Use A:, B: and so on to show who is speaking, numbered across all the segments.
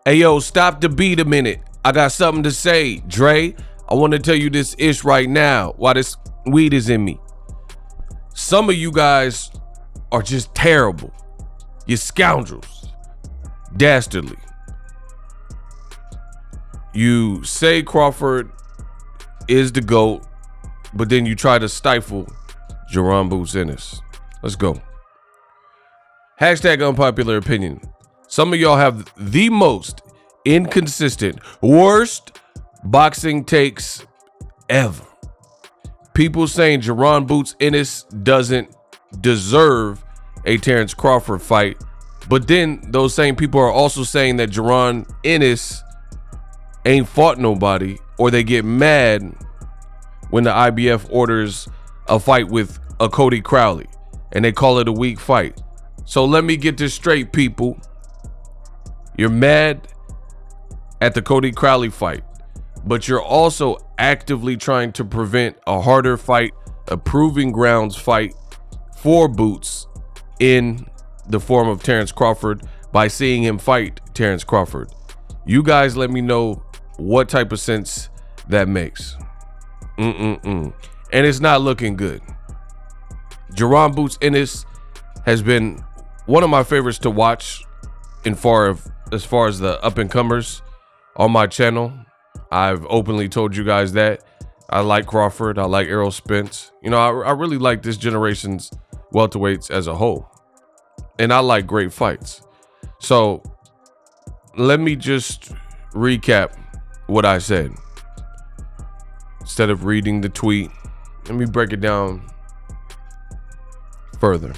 A: Hey, yo, stop the beat a minute. I got something to say, Dre. I want to tell you this ish right now while this weed is in me. Some of you guys are just terrible. You're scoundrels. Dastardly. You say Crawford is the GOAT, but then you try to stifle Jaron Ennis. Let's go. Hashtag unpopular opinion. Some of y'all have the most inconsistent, worst boxing takes ever. People saying Jaron Ennis doesn't deserve a Terence Crawford fight, but then those same people are also saying that Jaron Ennis ain't fought nobody, or they get mad when the IBF orders a fight with a Cody Crowley and they call it a weak fight. So let me get this straight, people. You're mad at the Cody Crowley fight, but you're also actively trying to prevent a harder fight, a proving grounds fight for Boots in the form of Terence Crawford by seeing him fight Terence Crawford. You guys let me know what type of sense that makes. And it's not looking good. Jaron Ennis has been one of my favorites to watch as far as the up-and-comers on my channel. I've openly told you guys that. I like Crawford. I like Errol Spence. You know, I really like this generation's welterweights as a whole. And I like great fights. So let me just recap what I said. Instead of reading the tweet, let me break it down further.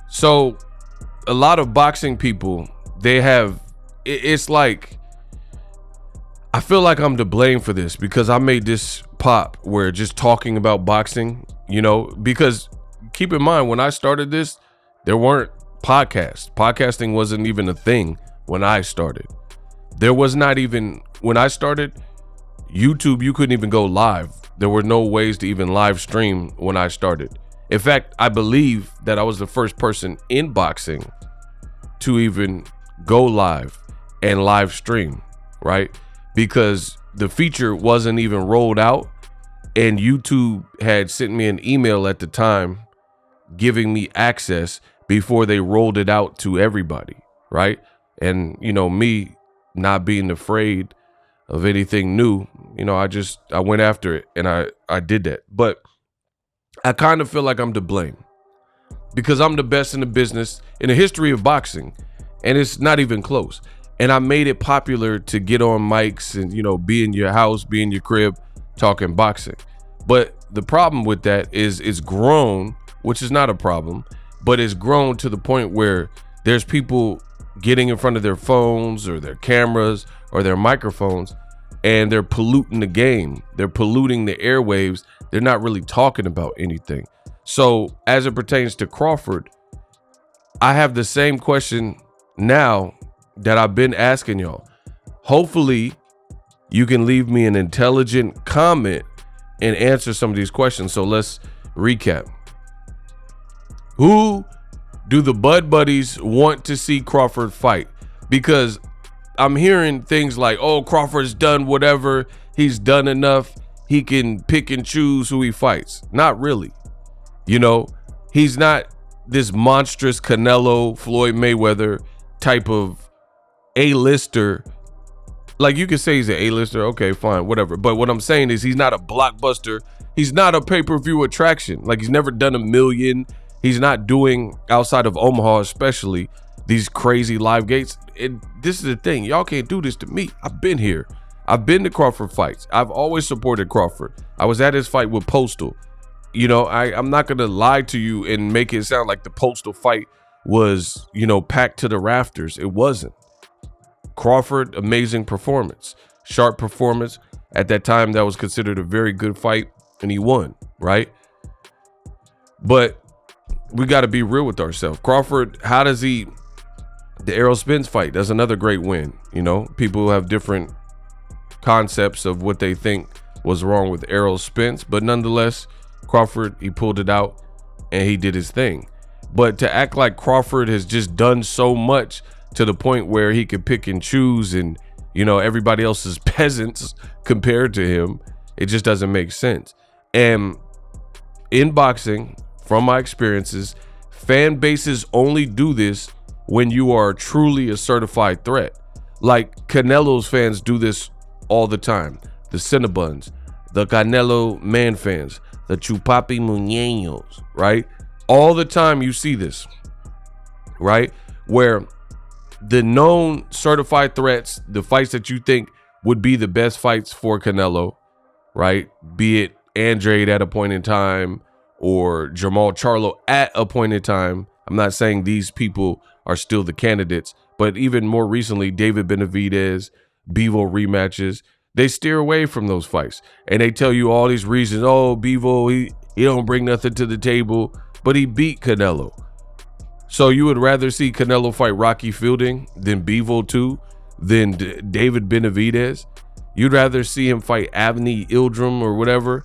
A: So a lot of boxing people, it's like, I feel like I'm to blame for this because I made this pop where just talking about boxing, you know, because keep in mind, when I started this, there weren't podcasts. Podcasting wasn't even a thing when I started. There was not even, when I started, YouTube, you couldn't even go live. There were no ways to even live stream when I started. In fact, I believe that I was the first person in boxing to even go live and live stream, right? Because the feature wasn't even rolled out, and YouTube had sent me an email at the time giving me access before they rolled it out to everybody, right? And, you know, me not being afraid of anything new, you know, I went after it and I did that. But I kind of feel like I'm to blame because I'm the best in the business in the history of boxing, and it's not even close. And I made it popular to get on mics and, you know, be in your house, be in your crib, talking boxing. But the problem with that is it's grown, which is not a problem, but it's grown to the point where there's people getting in front of their phones or their cameras or their microphones, and they're polluting the game. They're polluting the airwaves. They're not really talking about anything. So as it pertains to Crawford, I have the same question now that I've been asking y'all. Hopefully you can leave me an intelligent comment and answer some of these questions. So let's recap. Who do the Bud Buddies want to see Crawford fight? Because I'm hearing things like, oh, Crawford's done whatever. He's done enough. He can pick and choose who he fights. Not really. You know, he's not this monstrous Canelo, Floyd Mayweather type of A-lister. Like, you could say he's an A-lister. Okay, fine, whatever. But what I'm saying is he's not a blockbuster. He's not a pay-per-view attraction. Like, he's never done 1 million. He's not doing, outside of Omaha especially, these crazy live gates. And this is the thing. Y'all can't do this to me. I've been here. I've been to Crawford fights. I've always supported Crawford. I was at his fight with Postal. You know, I'm not going to lie to you and make it sound like the Postal fight was, you know, packed to the rafters. It wasn't. Crawford, amazing performance. Sharp performance. At that time, that was considered a very good fight, and he won, right? But we got to be real with ourselves. Crawford, how does he... The Errol Spence fight, that's another great win. You know, people have different concepts of what they think was wrong with Errol Spence, but nonetheless, Crawford, he pulled it out and he did his thing. But to act like Crawford has just done so much to the point where he could pick and choose, and everybody else is peasants compared to him. It just doesn't make sense. And in boxing, from my experiences, fan bases only do this when you are truly a certified threat. Like Canelo's fans do this all the time. The Cinnabons, the Canelo man fans, the Chupapi Muñeños, right? All the time you see this, right? Where the known certified threats, the fights that you think would be the best fights for Canelo, right? Be it Andrade at a point in time or Jamal Charlo at a point in time. I'm not saying these people are still the candidates, but even more recently, David Benavidez, Bivol rematches, they steer away from those fights. And they tell you all these reasons. Oh, Bivol, he don't bring nothing to the table, but he beat Canelo. So you would rather see Canelo fight Rocky Fielding than Bivol 2, than David Benavidez? You'd rather see him fight Avni Ildrum or whatever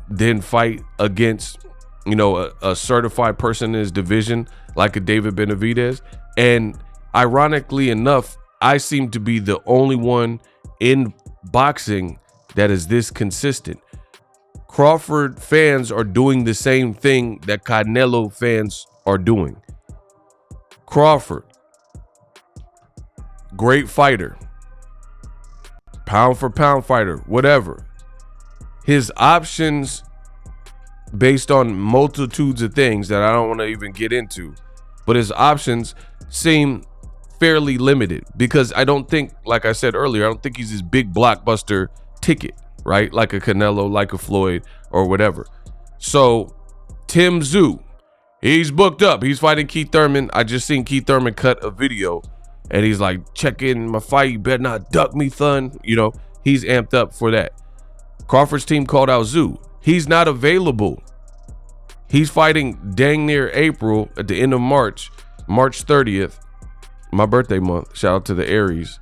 A: than fight against, a certified person in his division like a David Benavidez? And ironically enough, I seem to be the only one in boxing that is this consistent. Crawford fans are doing the same thing that Canelo fans are doing. Crawford, great fighter, pound for pound fighter, whatever. His options, based on multitudes of things that I don't want to even get into, but his options seem fairly limited because I don't think, like I said earlier, I don't think he's this big blockbuster ticket, right? Like a Canelo, like a Floyd or whatever. So Tim Tszyu, he's booked up. He's fighting Keith Thurman. I just seen Keith Thurman cut a video and he's like, check in my fight. You better not duck me, son. He's amped up for that. Crawford's team called out Tszyu. He's not available. He's fighting dang near April at the end of March 30th, my birthday month. Shout out to the Aries.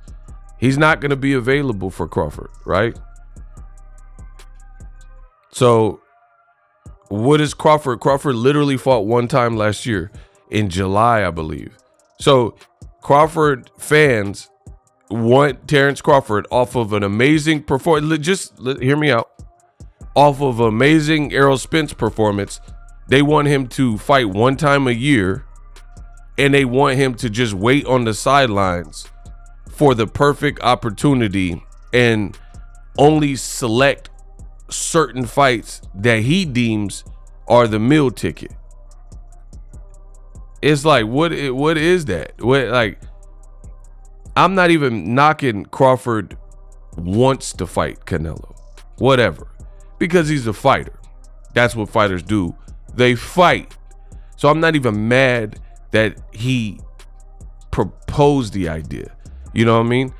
A: He's not going to be available for Crawford, right? So what is Crawford? Crawford literally fought one time last year in July, I believe. So Crawford fans want Terence Crawford off of an amazing performance. Just hear me out. Off of amazing Errol Spence performance, they want him to fight one time a year, and they want him to just wait on the sidelines for the perfect opportunity and only select certain fights that he deems are the meal ticket. It's like, what is that? I'm not even knocking Crawford wants to fight Canelo, whatever, because he's a fighter. That's what fighters do. They fight. So I'm not even mad that he proposed the idea. You know what I mean?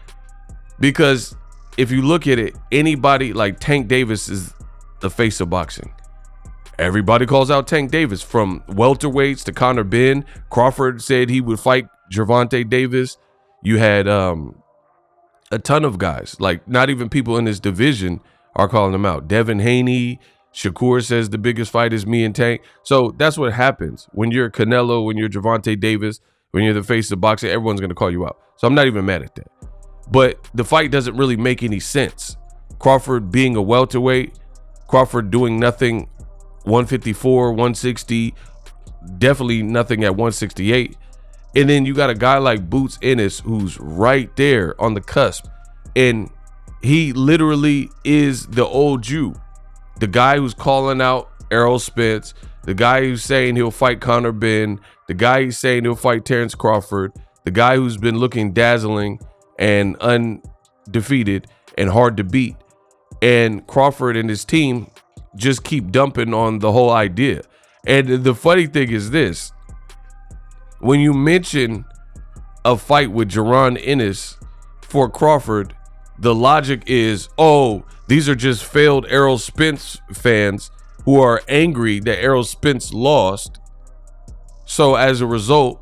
A: Because if you look at it, anybody like Tank Davis is the face of boxing. Everybody calls out Tank Davis, from welterweights to Conor Benn. Crawford said he would fight Gervonta Davis. You had a ton of guys, like not even people in this division are calling him out. Devin Haney, Shakur says the biggest fight is me and Tank. So that's what happens when you're Canelo, when you're Gervonta Davis, when you're the face of boxing. Everyone's going to call you out. So I'm not even mad at that. But the fight doesn't really make any sense. Crawford being a welterweight, Crawford doing nothing 154, 160, definitely nothing at 168. And then you got a guy like Boots Ennis who's right there on the cusp. And he literally is the old Jew. The guy who's calling out Errol Spence, the guy who's saying he'll fight Conor Benn, the guy who's saying he'll fight Terence Crawford, the guy who's been looking dazzling and undefeated and hard to beat. And Crawford and his team just keep dumping on the whole idea. And the funny thing is this: when you mention a fight with Jaron Ennis for Crawford, the logic is, oh, these are just failed Errol Spence fans who are angry that Errol Spence lost. So as a result,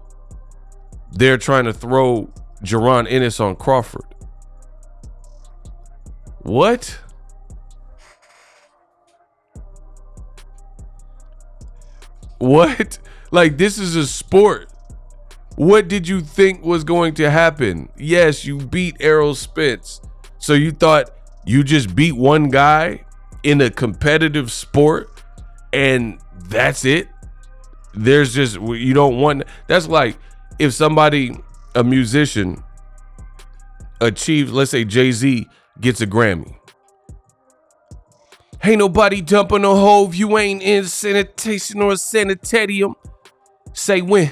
A: they're trying to throw Jaron Ennis on Crawford. What? What? Like, this is a sport. What did you think was going to happen? Yes, you beat Errol Spence. So you thought you just beat one guy in a competitive sport and that's it? There's just, you don't want, that's like if somebody, a musician, achieves, let's say Jay-Z gets a Grammy. Ain't nobody dumping a hove, you ain't in sanitation or a sanitarium. Say when.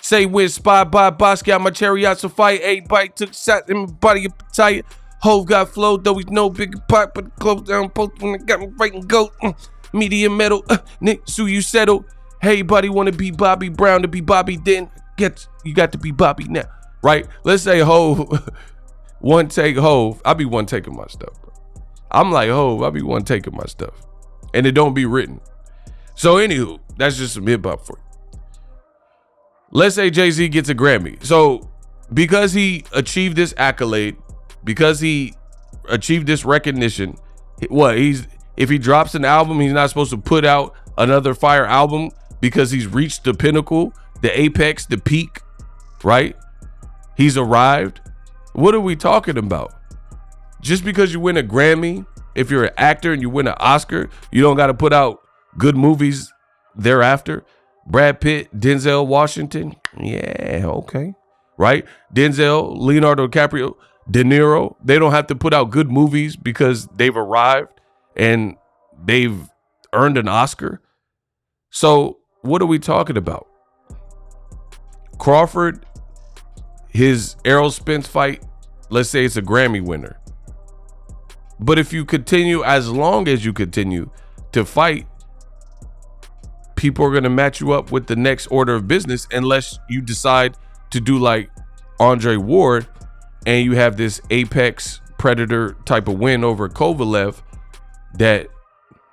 A: Say when, spied by boss, got my chariots to fight. Everybody took shots in my body appetite. Hove got flow, though he's no big pot, but close down post when I got me right and go. Media metal, Nick, so you settle. Hey, buddy, want to be Bobby Brown to be Bobby, then you got to be Bobby now, right? Let's say Hove, one take Hove. I be one taking my stuff, bro. I'm like Hove, I be one taking my stuff, and it don't be written. So anywho, that's just some hip hop for you. Let's say Jay-Z gets a Grammy. So because he achieved this accolade, because he achieved this recognition, if he drops an album, he's not supposed to put out another fire album because he's reached the pinnacle, the apex, the peak, right? He's arrived. What are we talking about? Just because you win a Grammy, if you're an actor and you win an Oscar, you don't got to put out good movies thereafter. Brad Pitt, Denzel Washington, yeah, okay, right? Denzel, Leonardo DiCaprio, De Niro, they don't have to put out good movies because they've arrived and they've earned an Oscar. So what are we talking about? Crawford, his Errol Spence fight, let's say it's a Grammy winner. But if you continue, as long as you continue to fight, people are going to match you up with the next order of business unless you decide to do like Andre Ward and you have this apex predator type of win over Kovalev that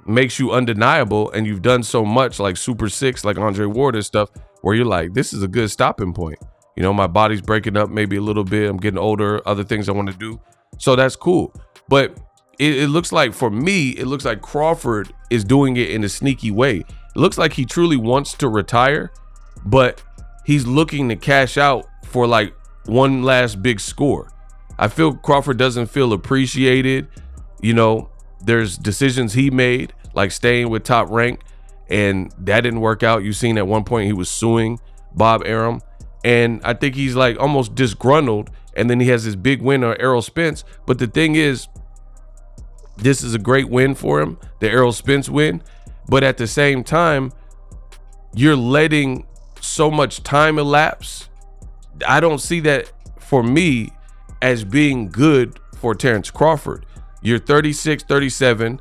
A: makes you undeniable, and you've done so much like Super 6, like Andre Ward and stuff, where you're like, this is a good stopping point. You know, my body's breaking up maybe a little bit. I'm getting older, other things I want to do. So that's cool. But it looks like, for me, it looks like Crawford is doing it in a sneaky way. It looks like he truly wants to retire, but he's looking to cash out for like one last big score. I feel Crawford doesn't feel appreciated. You know, there's decisions he made, like staying with Top Rank, and that didn't work out. You seen at one point he was suing Bob Arum, and I think he's like almost disgruntled, and then he has this big win on Errol Spence. But the thing is, this is a great win for him, the Errol Spence win. But at the same time, you're letting so much time elapse. I don't see that, for me, as being good for Terence Crawford. You're 36, 37,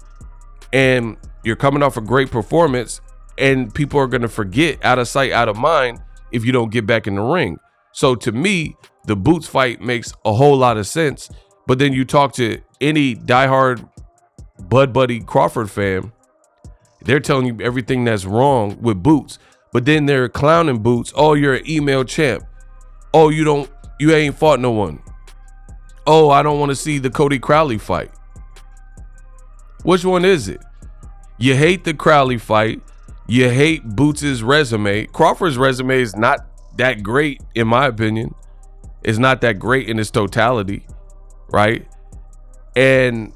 A: and you're coming off a great performance, and people are going to forget, out of sight, out of mind, if you don't get back in the ring. So to me, the Boots fight makes a whole lot of sense. But then you talk to any diehard Bud Buddy Crawford fan, they're telling you everything that's wrong with Boots. But then they're clowning Boots. Oh, you're an email champ. Oh, you ain't fought no one. Oh, I don't want to see the Cody Crowley fight. Which one is it? You hate the Crowley fight. You hate Boots' resume. Crawford's resume is not that great, in my opinion. It's not that great in its totality, right? And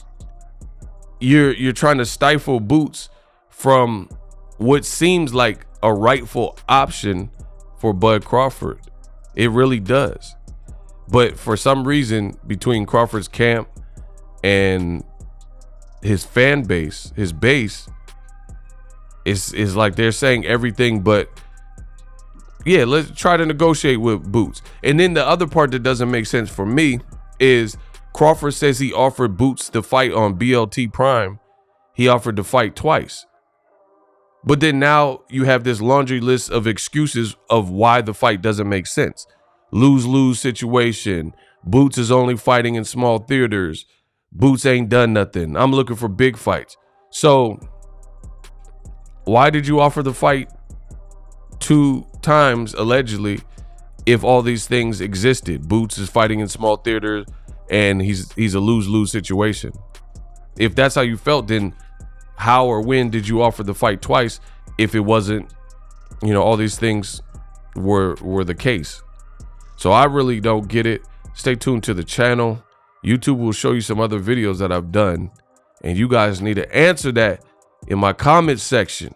A: you're trying to stifle Boots from what seems like a rightful option for Bud Crawford. It really does. But for some reason, between Crawford's camp and his fan base, his base, is like they're saying everything but, yeah, let's try to negotiate with Boots. And then the other part that doesn't make sense for me is Crawford says he offered Boots the fight on BLT Prime. He offered to fight twice. But then now you have this laundry list of excuses of why the fight doesn't make sense. Lose-lose situation. Boots is only fighting in small theaters. Boots ain't done nothing. I'm looking for big fights. So why did you offer the fight 2 times, allegedly, if all these things existed? Boots is fighting in small theaters and he's a lose-lose situation. If that's how you felt, then how or when did you offer the fight twice if it wasn't, all these things were the case? So I really don't get it. Stay tuned to the channel. YouTube will show you some other videos that I've done, and you guys need to answer that in my comment section.